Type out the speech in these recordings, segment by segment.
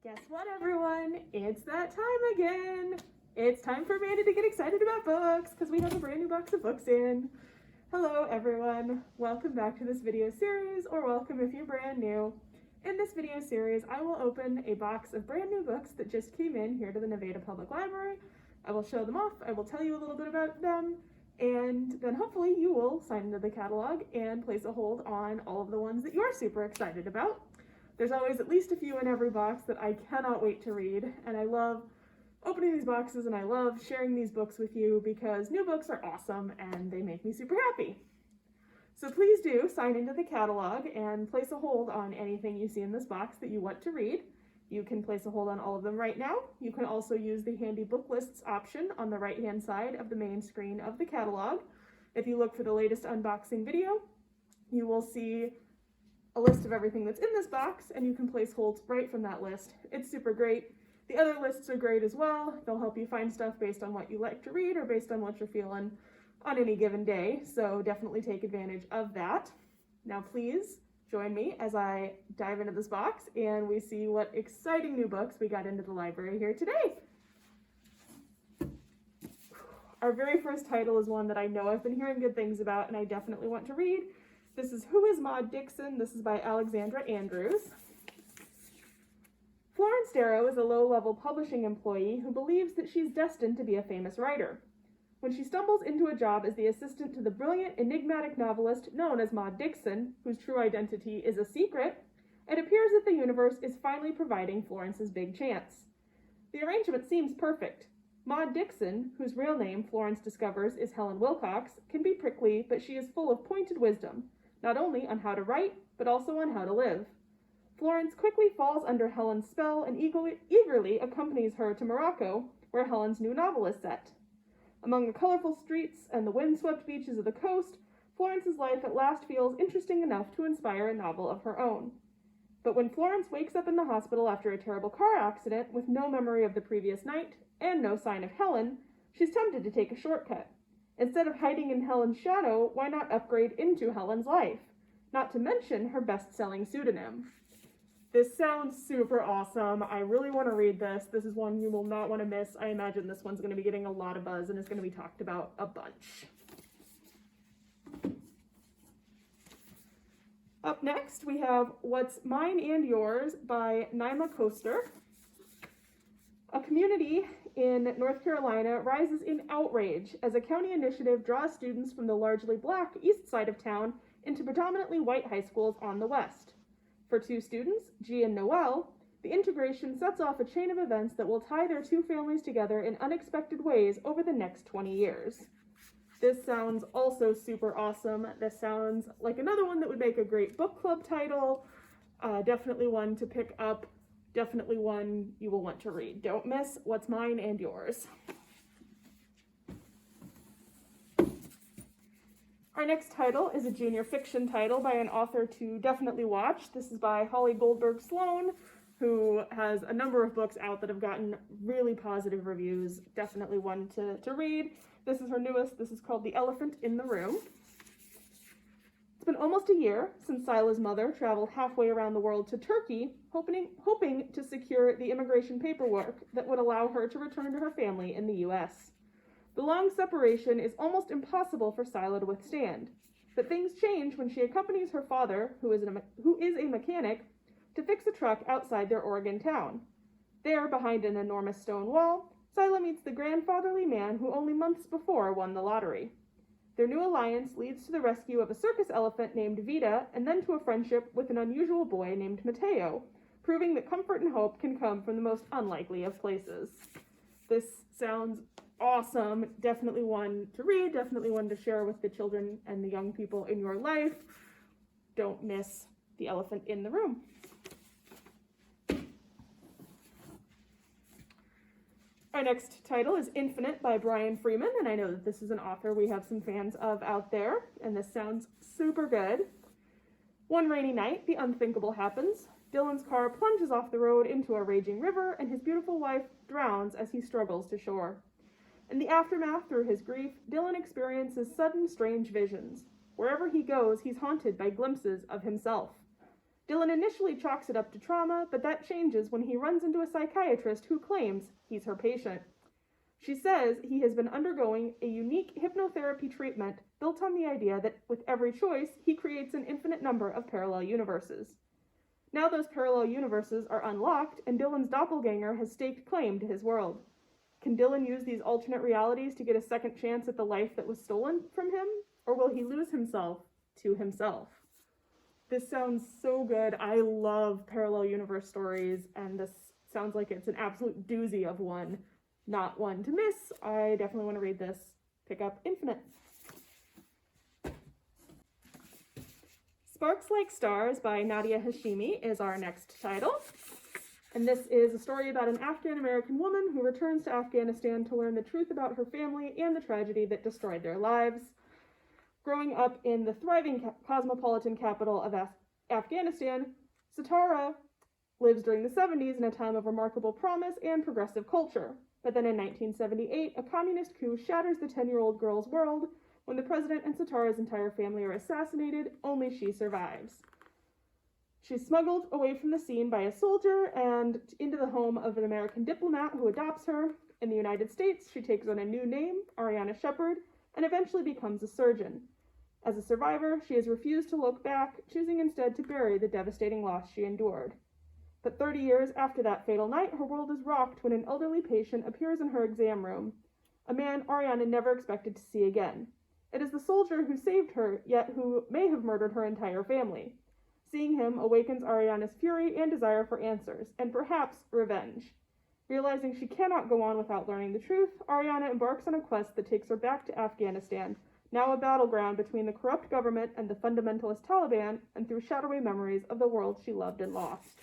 Guess what, everyone? It's that time again. It's time for Amanda to get excited about books because we have a brand new box of books in. Hello, everyone. Welcome back to this video series, or welcome if you're brand new. In this video series, I will open a box of brand new books that just came in here to the Nevada Public Library. I will show them off. I will tell you a little bit about them, and then hopefully you will sign into the catalog and place a hold on all of the ones that you're super excited about. There's always at least a few in every box that I cannot wait to read, and I love opening these boxes and I love sharing these books with you because new books are awesome and they make me super happy. So please do sign into the catalog and place a hold on anything you see in this box that you want to read. You can place a hold on all of them right now. You can also use the handy book lists option on the right hand side of the main screen of the catalog. If you look for the latest unboxing video, you will see a list of everything that's in this box, and you can place holds right from that list. It's super great. The other lists are great as well. They'll help you find stuff based on what you like to read or based on what you're feeling on any given day, so definitely take advantage of that. Now please join me as I dive into this box and we see what exciting new books we got into the library here today. Our very first title is one that I know I've been hearing good things about and I definitely want to read. This is Who is Maud Dixon? This is by Alexandra Andrews. Florence Darrow is a low-level publishing employee who believes that she's destined to be a famous writer. When she stumbles into a job as the assistant to the brilliant, enigmatic novelist known as Maud Dixon, whose true identity is a secret, it appears that the universe is finally providing Florence's big chance. The arrangement seems perfect. Maud Dixon, whose real name Florence discovers is Helen Wilcox, can be prickly, but she is full of pointed wisdom, not only on how to write, but also on how to live. Florence quickly falls under Helen's spell and eagerly accompanies her to Morocco, where Helen's new novel is set. Among the colorful streets and the windswept beaches of the coast, Florence's life at last feels interesting enough to inspire a novel of her own. But when Florence wakes up in the hospital after a terrible car accident with no memory of the previous night and no sign of Helen, she's tempted to take a shortcut. Instead of hiding in Helen's shadow, why not upgrade into Helen's life? Not to mention her best-selling pseudonym. This sounds super awesome. I really want to read this. This is one you will not want to miss. I imagine this one's going to be getting a lot of buzz and is going to be talked about a bunch. Up next, we have What's Mine and Yours by Naima Coaster. A community in North Carolina rises in outrage as a county initiative draws students from the largely black east side of town into predominantly white high schools on the west. For two students, G and Noel, the integration sets off a chain of events that will tie their two families together in unexpected ways over the next 20 years. This sounds also super awesome. This sounds like another one that would make a great book club title. Definitely one to pick up. Definitely one you will want to read. Don't miss What's Mine and Yours. Our next title is a junior fiction title by an author to definitely watch. This is by Holly Goldberg Sloan, who has a number of books out that have gotten really positive reviews. Definitely one to read. This is her newest. This is called The Elephant in the Room. It's been almost a year since Sila's mother traveled halfway around the world to Turkey, hoping to secure the immigration paperwork that would allow her to return to her family in the U.S. The long separation is almost impossible for Sila to withstand, but things change when she accompanies her father, who is a mechanic, to fix a truck outside their Oregon town. There, behind an enormous stone wall, Sila meets the grandfatherly man who only months before won the lottery. Their new alliance leads to the rescue of a circus elephant named Vita, and then to a friendship with an unusual boy named Mateo, proving that comfort and hope can come from the most unlikely of places. This sounds awesome. Definitely one to read, definitely one to share with the children and the young people in your life. Don't miss The Elephant in the Room. Our next title is Infinite by Brian Freeman, and I know that this is an author we have some fans of out there, and this sounds super good. One rainy night, the unthinkable happens. Dylan's car plunges off the road into a raging river, and his beautiful wife drowns as he struggles to shore. In the aftermath, through his grief, Dylan experiences sudden, strange visions. Wherever he goes, he's haunted by glimpses of himself. Dylan initially chalks it up to trauma, but that changes when he runs into a psychiatrist who claims he's her patient. She says he has been undergoing a unique hypnotherapy treatment built on the idea that with every choice, he creates an infinite number of parallel universes. Now those parallel universes are unlocked, and Dylan's doppelganger has staked claim to his world. Can Dylan use these alternate realities to get a second chance at the life that was stolen from him? Or will he lose himself to himself? This sounds so good. I love parallel universe stories, and this sounds like it's an absolute doozy of one. Not one to miss. I definitely want to read this. Pick up Infinite. Sparks Like Stars by Nadia Hashimi is our next title. And this is a story about an Afghan-American woman who returns to Afghanistan to learn the truth about her family and the tragedy that destroyed their lives. Growing up in the thriving cosmopolitan capital of Afghanistan, Satara lives during the 70s in a time of remarkable promise and progressive culture. But then in 1978, a communist coup shatters the 10-year-old girl's world. When the president and Satara's entire family are assassinated, only she survives. She's smuggled away from the scene by a soldier and into the home of an American diplomat who adopts her. In the United States, she takes on a new name, Ariana Shepard, and eventually becomes a surgeon. As a survivor, she has refused to look back, choosing instead to bury the devastating loss she endured. But 30 years after that fatal night, her world is rocked when an elderly patient appears in her exam room, a man Ariana never expected to see again. It is the soldier who saved her, yet who may have murdered her entire family. Seeing him awakens Ariana's fury and desire for answers, and perhaps revenge. Realizing she cannot go on without learning the truth, Ariana embarks on a quest that takes her back to Afghanistan, now a battleground between the corrupt government and the fundamentalist Taliban, and through shadowy memories of the world she loved and lost.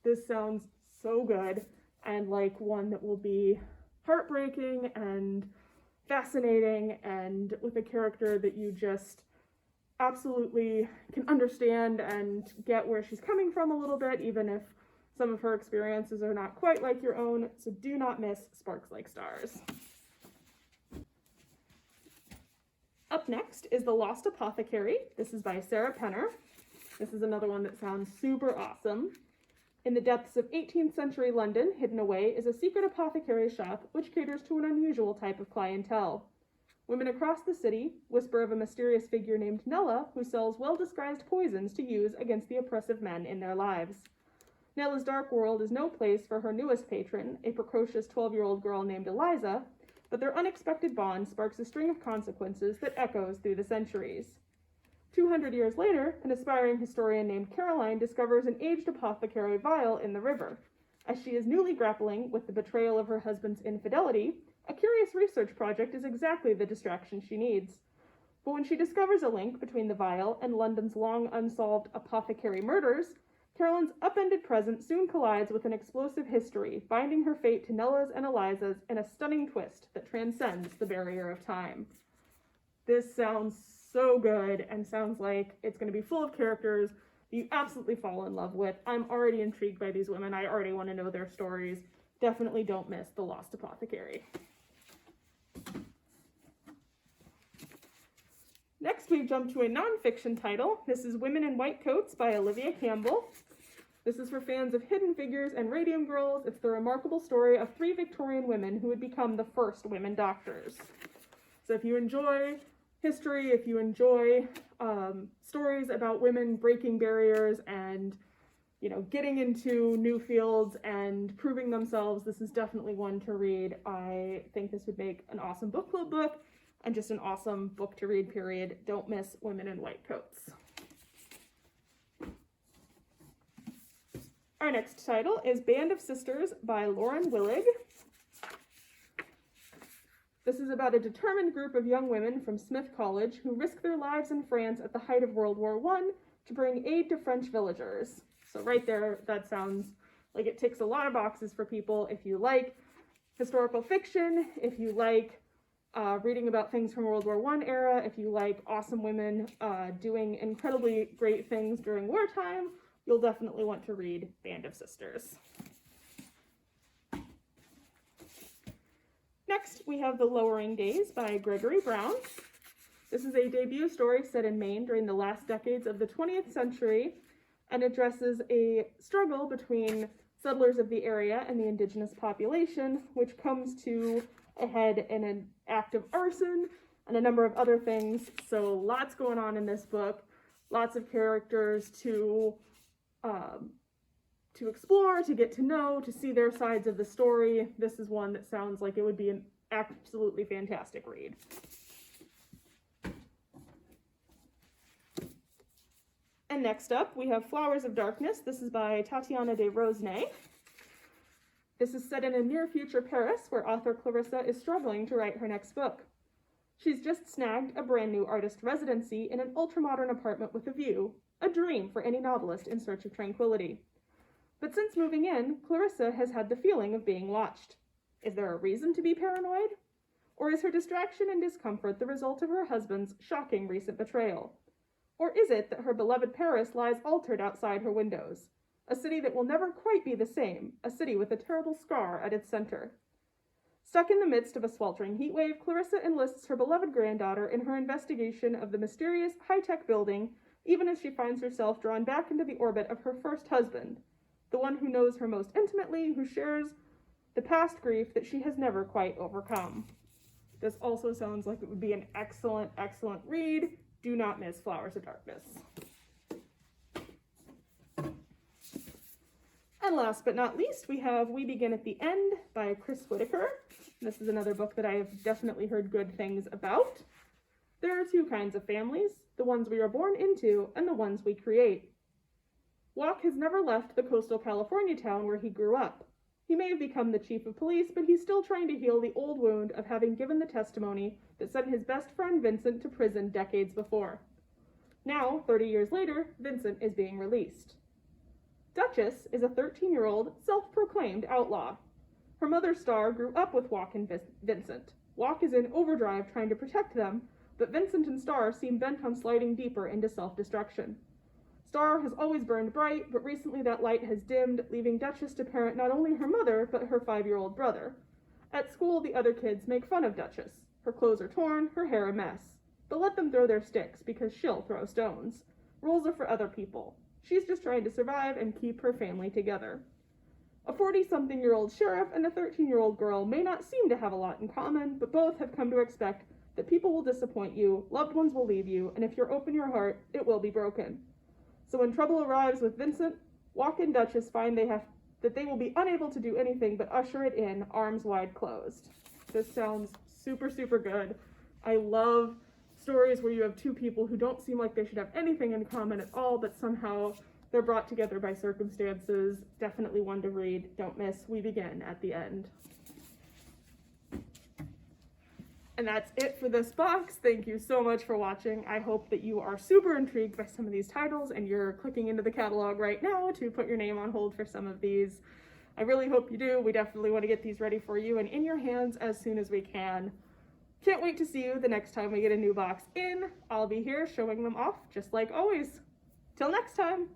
This sounds so good, and like one that will be heartbreaking and fascinating, and with a character that you just absolutely can understand and get where she's coming from a little bit, even if some of her experiences are not quite like your own. So do not miss Sparks Like Stars. Up next is The Lost Apothecary. This is by Sarah Penner. This is another one that sounds super awesome. In the depths of 18th century London, hidden away, is a secret apothecary shop which caters to an unusual type of clientele. Women across the city whisper of a mysterious figure named Nella who sells well-disguised poisons to use against the oppressive men in their lives. Nella's dark world is no place for her newest patron, a precocious 12-year-old girl named Eliza, but their unexpected bond sparks a string of consequences that echoes through the centuries. 200 years later, an aspiring historian named Caroline discovers an aged apothecary vial in the river. As she is newly grappling with the betrayal of her husband's infidelity, a curious research project is exactly the distraction she needs. But when she discovers a link between the vial and London's long unsolved apothecary murders, Caroline's upended present soon collides with an explosive history, binding her fate to Nella's and Eliza's in a stunning twist that transcends the barrier of time. This sounds so good and sounds like it's going to be full of characters that you absolutely fall in love with. I'm already intrigued by these women. I already want to know their stories. Definitely don't miss The Lost Apothecary. Next, we jump to a nonfiction title. This is Women in White Coats by Olivia Campbell. This is for fans of Hidden Figures and Radium Girls. It's the remarkable story of 3 Victorian women who would become the first women doctors. So if you enjoy history, if you enjoy stories about women breaking barriers and, getting into new fields and proving themselves, this is definitely one to read. I think this would make an awesome book club book and just an awesome book to read, period. Don't miss Women in White Coats. Our next title is Band of Sisters by Lauren Willig. This is about a determined group of young women from Smith College who risk their lives in France at the height of World War I to bring aid to French villagers. So right there, that sounds like it ticks a lot of boxes for people. If you like historical fiction, if you like reading about things from World War I era, if you like awesome women doing incredibly great things during wartime, you'll definitely want to read Band of Sisters. Next, we have The Lowering Days by Gregory Brown. This is a debut story set in Maine during the last decades of the 20th century and addresses a struggle between settlers of the area and the indigenous population, which comes to a head in an act of arson and a number of other things. So lots going on in this book, lots of characters to explore, to get to know, to see their sides of the story. This is one that sounds like it would be an absolutely fantastic read. And next up, we have Flowers of Darkness. This is by Tatiana de Rosnay. This is set in a near-future Paris, where author Clarissa is struggling to write her next book. She's just snagged a brand new artist residency in an ultramodern apartment with a view, a dream for any novelist in search of tranquility. But since moving in, Clarissa has had the feeling of being watched. Is there a reason to be paranoid? Or is her distraction and discomfort the result of her husband's shocking recent betrayal? Or is it that her beloved Paris lies altered outside her windows? A city that will never quite be the same, a city with a terrible scar at its center. Stuck in the midst of a sweltering heat wave, Clarissa enlists her beloved granddaughter in her investigation of the mysterious high-tech building, even as she finds herself drawn back into the orbit of her first husband, the one who knows her most intimately, who shares the past grief that she has never quite overcome. This also sounds like it would be an excellent, excellent read. Do not miss Flowers of Darkness. And last but not least, we have We Begin at the End by Chris Whitaker. This is another book that I have definitely heard good things about. There are two kinds of families, the ones we are born into and the ones we create. Walk has never left the coastal California town where he grew up. He may have become the chief of police, but he's still trying to heal the old wound of having given the testimony that sent his best friend Vincent to prison decades before. Now, 30 years later, Vincent is being released. Duchess is a 13-year-old, self-proclaimed outlaw. Her mother, Star, grew up with Walk and Vincent. Walk is in overdrive trying to protect them, but Vincent and Star seem bent on sliding deeper into self-destruction. Star has always burned bright, but recently that light has dimmed, leaving Duchess to parent not only her mother, but her 5-year-old brother. At school, the other kids make fun of Duchess. Her clothes are torn, her hair a mess. But let them throw their sticks, because she'll throw stones. Rules are for other people. She's just trying to survive and keep her family together. A 40-something-year-old sheriff and a 13-year-old girl may not seem to have a lot in common, but both have come to expect that people will disappoint you, loved ones will leave you, and if you open your heart, it will be broken. So when trouble arrives with Vincent, Walk and Duchess find that they will be unable to do anything but usher it in, arms wide closed. This sounds super, super good. I love stories where you have two people who don't seem like they should have anything in common at all, but somehow they're brought together by circumstances. Definitely one to read. Don't miss We Begin at the End. And that's it for this box. Thank you so much for watching. I hope that you are super intrigued by some of these titles and you're clicking into the catalog right now to put your name on hold for some of these. I really hope you do. We definitely want to get these ready for you and in your hands as soon as we can. Can't wait to see you the next time we get a new box in. I'll be here showing them off just like always. Till next time.